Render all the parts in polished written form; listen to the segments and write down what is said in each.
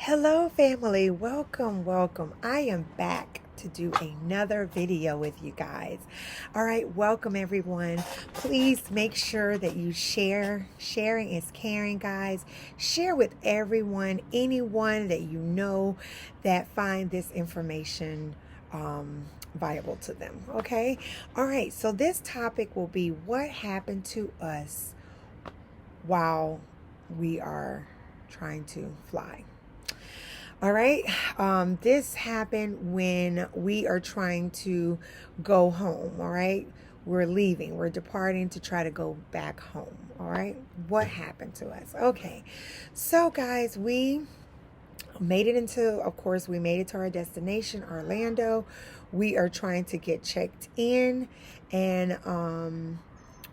Hello family, welcome. I am back to do another video with you guys. All right, welcome everyone. Please make sure that you share. Sharing is caring, guys. Share with anyone that you know that find this information viable to them. Okay. All right, so this topic will be what happened to us while we are trying to fly. All right. This happened when we are trying to go home. All right. We're leaving. We're departing to try to go back home. All right. What happened to us? Okay. So, guys, we made it of course, we made it to our destination, Orlando. We are trying to get checked in, and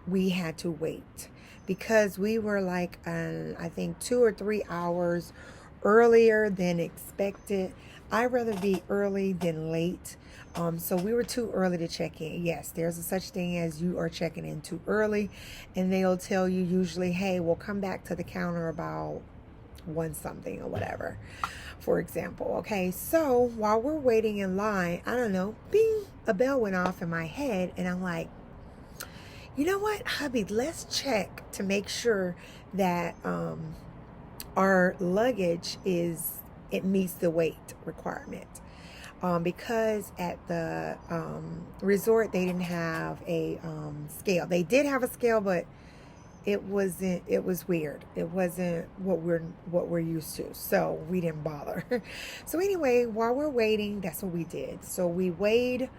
we had to wait because we were like, I think 2 or 3 hours earlier than expected. I'd rather be early than late. So we were too early to check in. Yes, there's a such thing as you are checking in too early, and they'll tell you usually, hey, we'll come back to the counter about one something or whatever, for example. Okay, so while we're waiting in line, I don't know, bing, a bell went off in my head, and I'm like, you know what, hubby, let's check to make sure that our luggage meets the weight requirement, because at the resort they didn't have a scale. They did have a scale, but it was weird. It wasn't what we're used to, so we didn't bother. So anyway, while we're waiting, that's what we did. So we weighed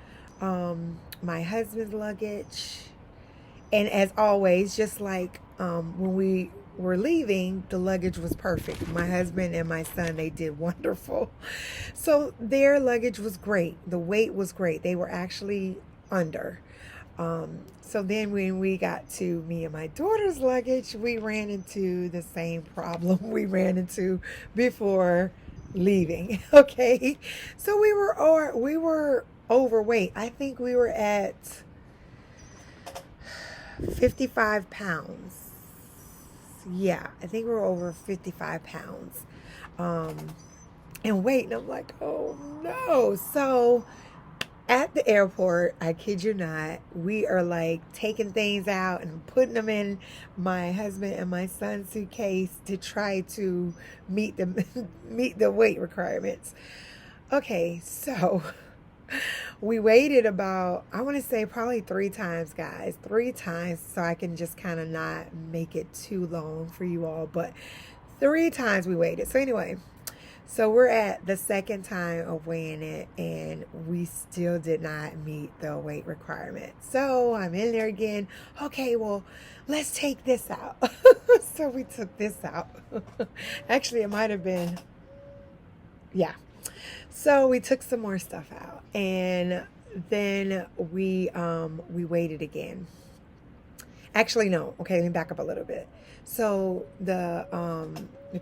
my husband's luggage, and as always, just like when we were leaving, the luggage was perfect. My husband and my son, they did wonderful. So their luggage was great. The weight was great. They were actually under. So then when we got to me and my daughter's luggage, we ran into the same problem we ran into before leaving. Okay. So we were overweight. I think we were at 55 pounds. Yeah, I think we were over 55 pounds. And weight, and I'm like, oh no. So at the airport, I kid you not, we are like taking things out and putting them in my husband and my son's suitcase to try to meet the weight requirements. Okay, so we waited about, I want to say probably 3 times, guys. 3 times, so I can just kind of not make it too long for you all. But 3 times we waited. So anyway, so we're at the second time of weighing it, and we still did not meet the weight requirement. So I'm in there again. Okay, well, let's take this out. So we took this out. Actually, it might have been, yeah. So we took some more stuff out, and then we waited again. Actually, no. Okay, let me back up a little bit. So the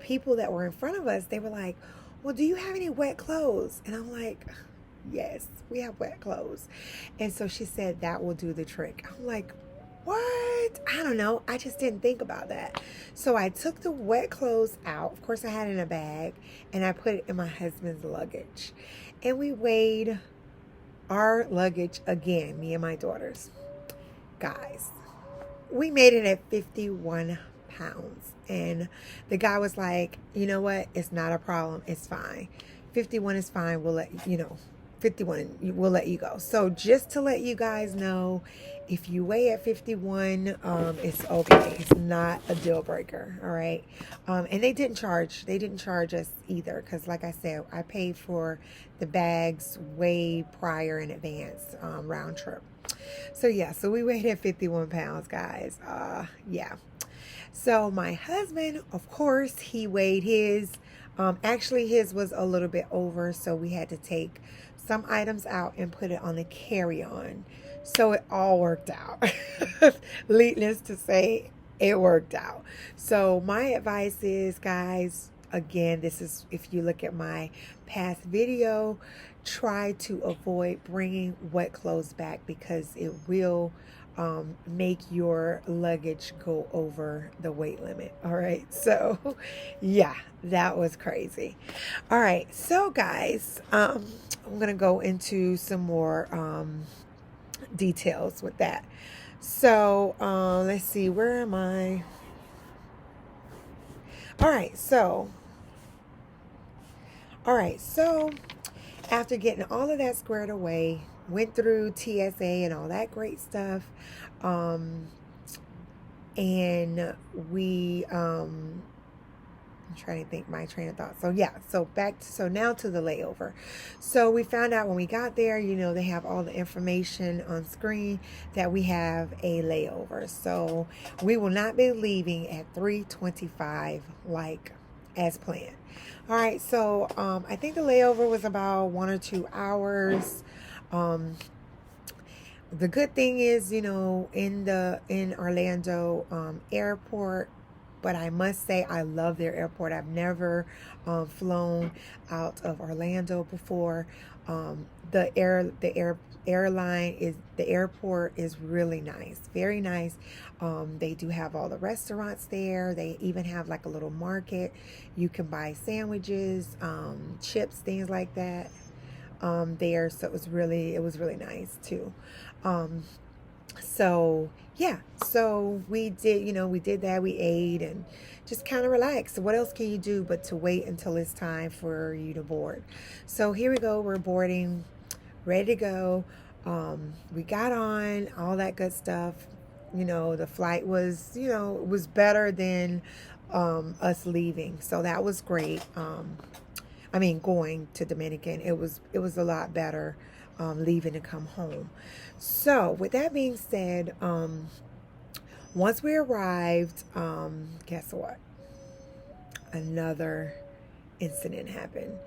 people that were in front of us, they were like, well, do you have any wet clothes? And I'm like, yes, we have wet clothes. And so she said that will do the trick. I'm like, what? I don't know. I just didn't think about that. So I took the wet clothes out. Of course, I had it in a bag, and I put it in my husband's luggage. And we weighed our luggage again, me and my daughters. Guys, we made it at 51 pounds. And the guy was like, you know what? It's not a problem. It's fine. 51 is fine. We'll let you know. 51, we'll let you go. So just to let you guys know, if you weigh at 51, it's okay. It's not a deal breaker. All right. And they didn't charge us either, because like I said, I paid for the bags way prior in advance, round trip. So yeah, so we weighed at 51 pounds, guys. Yeah. So my husband, of course, he weighed his. Actually, his was a little bit over, so we had to take some items out and put it on the carry-on. So it all worked out. Needless to say, it worked out. So my advice is, guys, again, this is, if you look at my past video, try to avoid bringing wet clothes back, because it will make your luggage go over the weight limit. All right. So, yeah, that was crazy. All right. So, guys, I'm going to go into some more details with that. So, let's see. Where am I? All right. So, after getting all of that squared away, went through TSA and all that great stuff. And we, I'm trying to think my train of thought. So yeah, so now to the layover. So we found out when we got there, they have all the information on screen that we have a layover. So we will not be leaving at 3:25 like as planned. All right, so I think the layover was about 1 or 2 hours. The good thing is, in Orlando airport, but I must say I love their airport. I've never flown out of Orlando before. The airport is really nice, very nice. They do have all the restaurants there. They even have like a little market. You can buy sandwiches, chips, things like that. There, so it was really nice too. So yeah, so we did that. We ate and just kind of relaxed. So what else can you do but to wait until it's time for you to board? So here we go. We're boarding, ready to go. We got on all that good stuff. The flight was, it was better than us leaving. So that was great. Going to Dominican, it was a lot better leaving to come home. So with that being said, once we arrived, guess what? Another incident happened.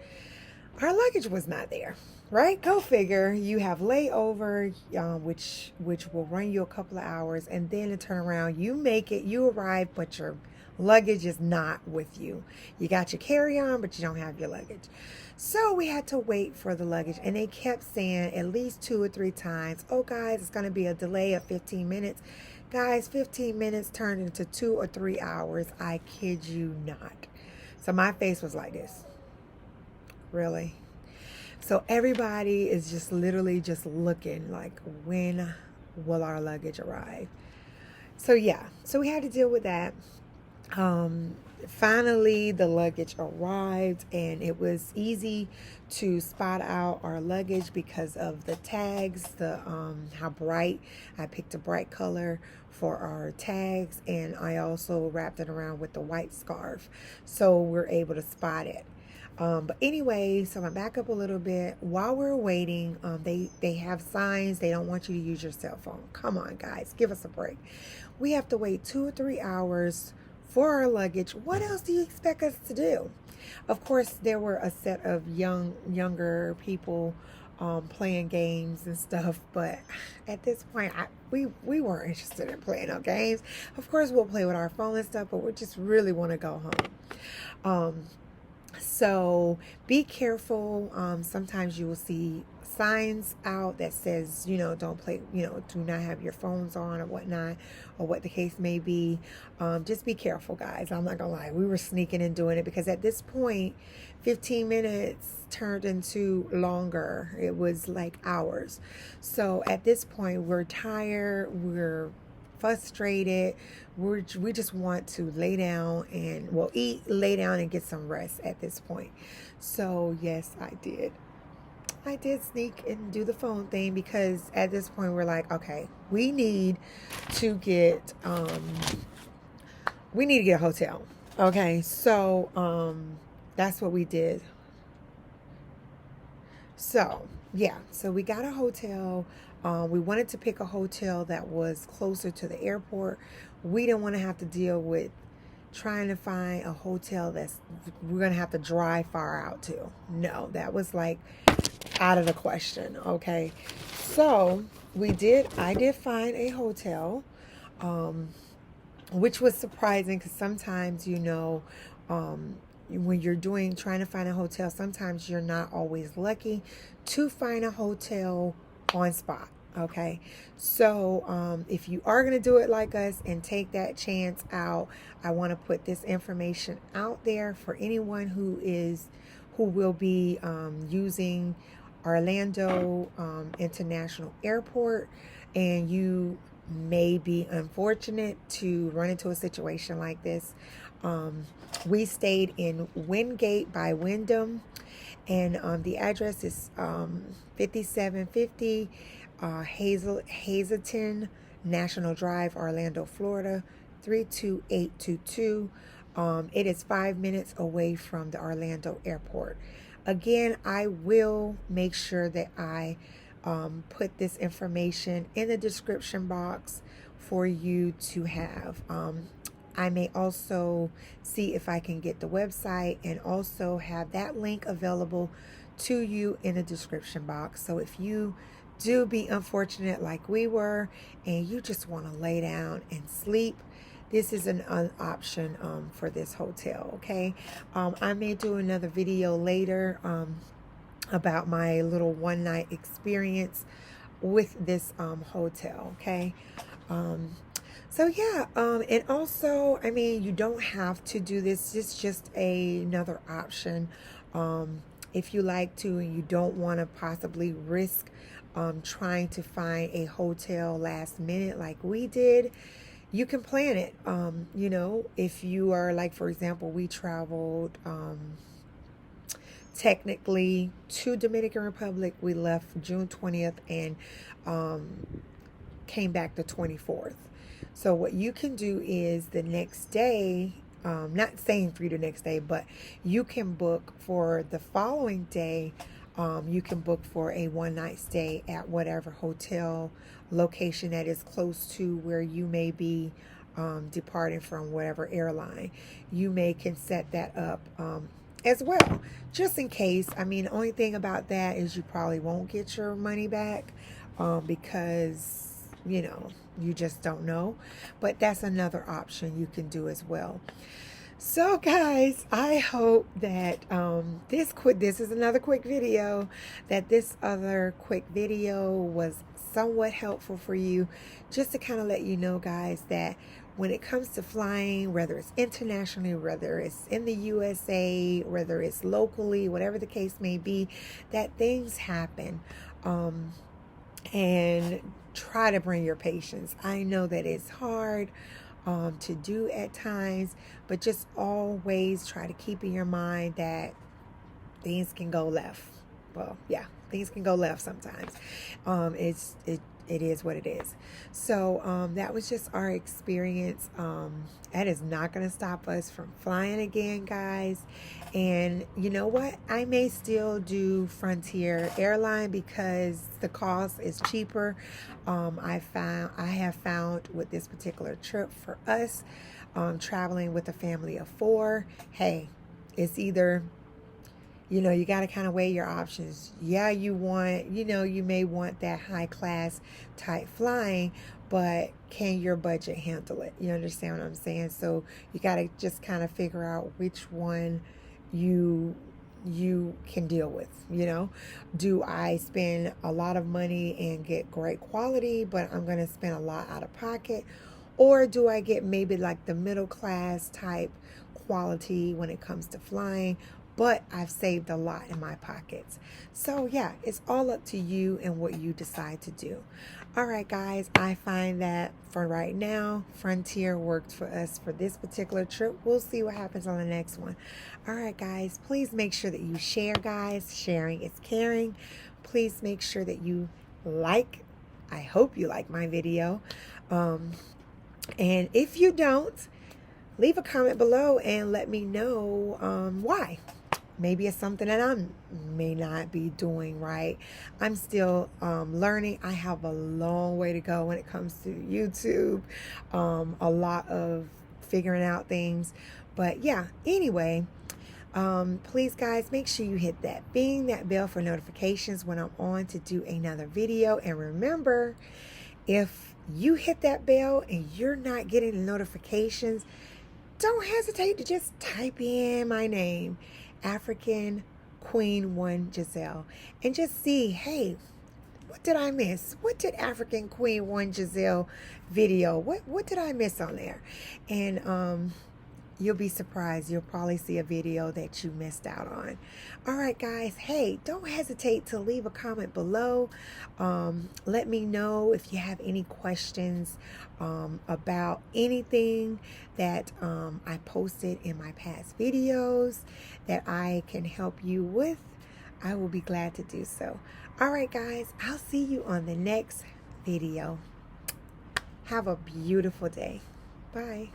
Our luggage was not there. Right? Go figure. You have layover, which will run you a couple of hours, and then to turn around, you arrive, but your luggage is not with you. You got your carry-on, but you don't have your luggage. So we had to wait for the luggage, and they kept saying at least 2 or 3 times, oh guys, it's going to be a delay of 15 minutes. Guys, 15 minutes turned into 2 or 3 hours. I kid you not. So my face was like this. Really? So everybody is just literally just looking like, when will our luggage arrive? So yeah, so we had to deal with that. Finally, the luggage arrived, and it was easy to spot out our luggage because of the tags, how bright. I picked a bright color for our tags, and I also wrapped it around with the white scarf, so we're able to spot it. But anyway, so I back up a little bit. While we're waiting, they have signs. They don't want you to use your cell phone. Come on, guys, give us a break. We have to wait 2 or 3 hours for our luggage. What else do you expect us to do? Of course, there were a set of younger people playing games and stuff, but at this point, we weren't interested in playing no games. Of course, we'll play with our phone and stuff, but we just really want to go home. So be careful. Sometimes you will see signs out that says, don't play, do not have your phones on or whatnot, or what the case may be. Just be careful, guys. I'm not gonna lie. We were sneaking and doing it because at this point, 15 minutes turned into longer. It was like hours. So at this point, we're tired. We're frustrated. We just want to lay down and eat, lay down and get some rest at this point. So yes, I did sneak and do the phone thing because at this point we're like, okay, we need to get a hotel. Okay, so that's what we did. So yeah, so we got a hotel. We wanted to pick a hotel that was closer to the airport. We didn't want to have to deal with trying to find a hotel we're going to have to drive far out to. No, that was like out of the question. Okay. So I did find a hotel, which was surprising because sometimes, when you're trying to find a hotel, sometimes you're not always lucky to find a hotel on spot. Okay, so if you are going to do it like us and take that chance out, I want to put this information out there for anyone who will be using Orlando International Airport, and you may be unfortunate to run into a situation like this. We stayed in Wingate by Wyndham, and the address is 5750 Hazeltine National Drive, Orlando, Florida, 32822. It is 5 minutes away from the Orlando airport. Again, I will make sure that I put this information in the description box for you to have. I may also see if I can get the website and also have that link available to you in the description box. So if you do be unfortunate like we were and you just want to lay down and sleep, this is an option for this hotel. Okay, I may do another video later about my little one night experience with this hotel. Okay, so yeah, and also, I mean, you don't have to do this. It's just another option. If you like to and you don't want to possibly risk trying to find a hotel last minute like we did, you can plan it. You know, if you are like, for example, we traveled technically to Dominican Republic. We left June 20th and came back the 24th. So what you can do is the next day, not saying for you the next day, but you can book for the following day. You can book for a one night stay at whatever hotel location that is close to where you may be departing from, whatever airline. You can set that up as well, just in case. I mean, the only thing about that is you probably won't get your money back because, you know, you just don't know. But that's another option you can do as well. So guys, I hope that this is another quick video, that this other quick video was somewhat helpful for you, just to kind of let you know, guys, that when it comes to flying, whether it's internationally, whether it's in the USA, whether it's locally, whatever the case may be, that things happen. And try to bring your patience. I know that it's hard to do at times, but just always try to keep in your mind that things can go left. Well, yeah, things can go left sometimes. It is what it is. So that was just our experience. That is not going to stop us from flying again, guys. And you know what? I may still do Frontier Airline because the cost is cheaper. I have found with this particular trip for us, traveling with a family of 4, hey, it's either, you know, you got to kind of weigh your options. Yeah, you may want that high class type flying, but can your budget handle it? You understand what I'm saying? So you got to just kind of figure out which one you can deal with. You know, do I spend a lot of money and get great quality, but I'm going to spend a lot out of pocket? Or do I get maybe like the middle class type quality when it comes to flying, but I've saved a lot in my pockets? So yeah, it's all up to you and what you decide to do. All right, guys, I find that for right now, Frontier worked for us for this particular trip. We'll see what happens on the next one. All right, guys, please make sure that you share, guys. Sharing is caring. Please make sure that you like. I hope you like my video. And if you don't, leave a comment below and let me know why. Maybe it's something that I may not be doing right. I'm still learning. I have a long way to go when it comes to YouTube. A lot of figuring out things. But yeah, anyway, please, guys, make sure you hit that bell for notifications when I'm on to do another video. And remember, if you hit that bell and you're not getting the notifications, don't hesitate to just type in my name, African Queen 1 Giselle, and just see, hey, What did I miss? What did African Queen One Giselle video? What did I miss on there? And you'll be surprised. You'll probably see a video that you missed out on. All right, guys. Hey, don't hesitate to leave a comment below. Let me know if you have any questions about anything that I posted in my past videos that I can help you with. I will be glad to do so. All right, guys. I'll see you on the next video. Have a beautiful day. Bye.